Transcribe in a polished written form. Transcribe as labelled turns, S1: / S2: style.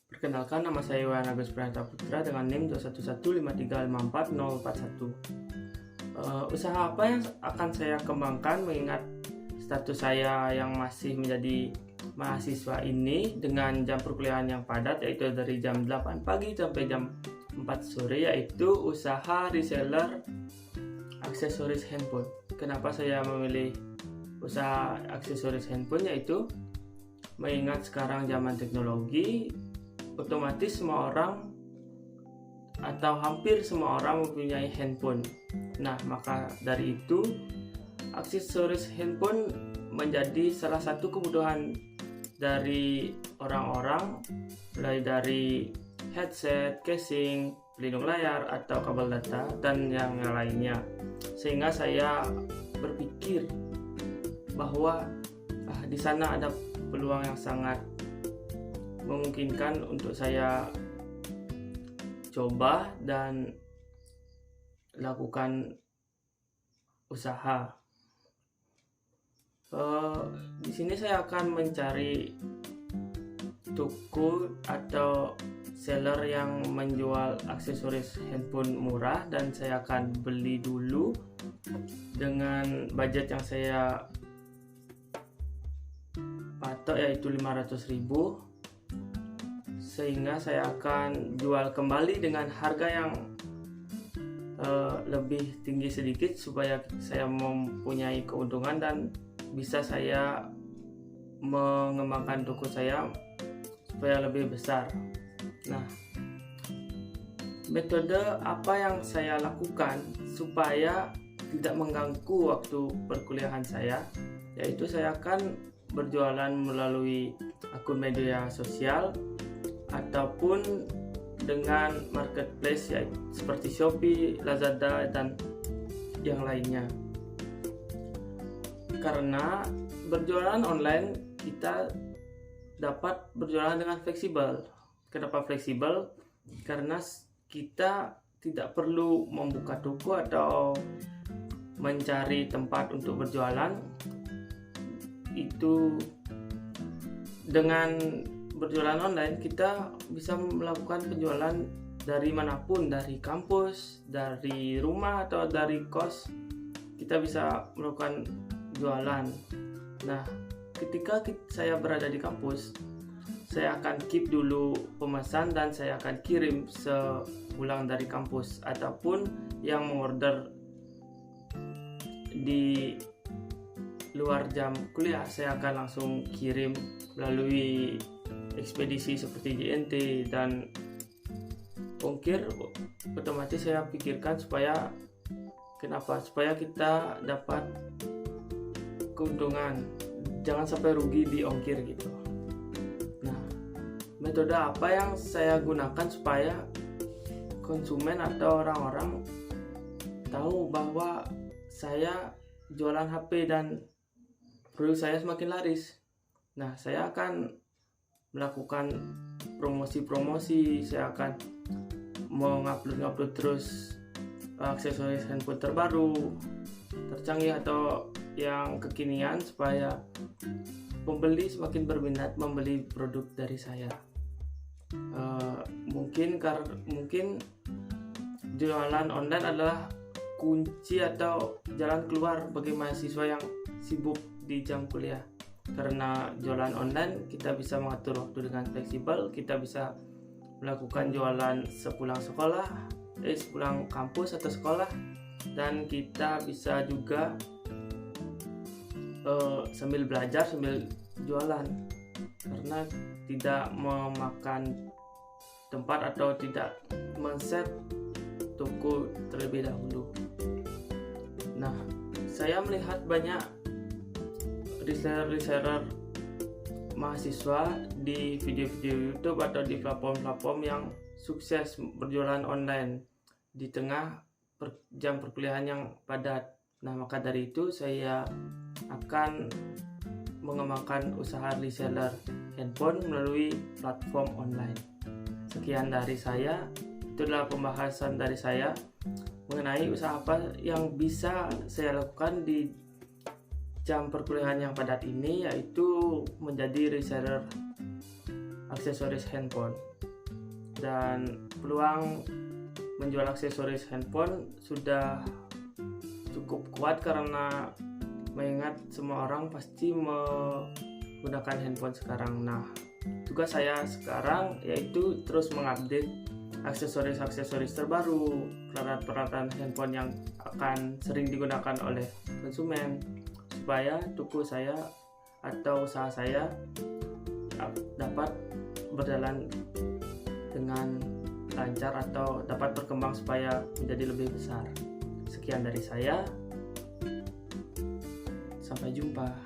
S1: Perkenalkan, nama saya Iwan Agus Pranata Putra dengan NIM 21153544041. Usaha apa yang akan saya kembangkan mengingat status saya yang masih menjadi mahasiswa ini dengan jam perkuliahan yang padat, yaitu dari jam 8 pagi sampai jam 4 sore, yaitu usaha reseller aksesoris handphone. Kenapa saya memilih usaha aksesoris handphone? Yaitu mengingat sekarang zaman teknologi, otomatis semua orang atau hampir semua orang mempunyai handphone. Nah, maka dari itu aksesoris handphone menjadi salah satu kebutuhan dari orang-orang, mulai dari headset, casing, pelindung layar atau kabel data dan yang lainnya. Sehingga saya berpikir bahwa di sana ada peluang yang sangat memungkinkan untuk saya coba dan lakukan usaha. Di sini saya akan mencari toko atau seller yang menjual aksesoris handphone murah, dan saya akan beli dulu dengan budget yang saya patok, yaitu 500.000, sehingga saya akan jual kembali dengan harga yang lebih tinggi sedikit supaya saya mempunyai keuntungan dan bisa saya mengembangkan toko saya supaya lebih besar. Nah, metode apa yang saya lakukan supaya tidak mengganggu waktu perkuliahan saya, yaitu saya akan berjualan melalui akun media sosial ataupun dengan marketplace, yaitu seperti Shopee, Lazada, dan yang lainnya. Karena berjualan online kita dapat berjualan dengan fleksibel. Kenapa fleksibel? Karena kita tidak perlu membuka toko atau mencari tempat untuk berjualan. Itu dengan berjualan online kita bisa melakukan penjualan dari manapun, dari kampus, dari rumah, atau dari kos. Kita bisa melakukan jualan. Nah, ketika saya berada di kampus, saya akan keep dulu pemesan dan saya akan kirim sepulang dari kampus, ataupun yang mengorder di luar jam kuliah saya akan langsung kirim melalui ekspedisi seperti JNT, dan ongkir otomatis saya pikirkan supaya kita dapat keuntungan, jangan sampai rugi di ongkir gitu. Nah, metode apa yang saya gunakan supaya konsumen atau orang-orang tahu bahwa saya jualan HP dan produk saya semakin laris? Nah, saya akan melakukan promosi-promosi, saya akan mengupload terus aksesoris handphone terbaru, tercanggih atau yang kekinian, supaya pembeli semakin berminat membeli produk dari saya. Mungkin jualan online adalah kunci atau jalan keluar bagi mahasiswa yang sibuk di jam kuliah. Karena jualan online kita bisa mengatur waktu dengan fleksibel, kita bisa melakukan jualan sepulang kampus atau sekolah, dan kita bisa juga sambil belajar sambil jualan, karena tidak memakan tempat atau tidak men-set toko terlebih dahulu. Nah, saya melihat banyak reseller mahasiswa di video-video YouTube atau di platform-platform yang sukses berjualan online di tengah jam perkuliahan yang padat. Nah, maka dari itu saya akan mengembangkan usaha reseller handphone melalui platform online. Sekian dari saya, itulah pembahasan dari saya mengenai usaha apa yang bisa saya lakukan di jam perkuliahan yang padat ini, yaitu menjadi reseller aksesoris handphone. dan peluang menjual aksesoris handphone sudah cukup kuat karena mengingat semua orang pasti menggunakan handphone sekarang. Nah, tugas saya sekarang yaitu terus mengupdate aksesoris-aksesoris terbaru, peralatan handphone yang akan sering digunakan oleh konsumen, supaya toko saya atau usaha saya dapat berjalan dengan lancar atau dapat berkembang supaya menjadi lebih besar. Sekian dari saya, sampai jumpa.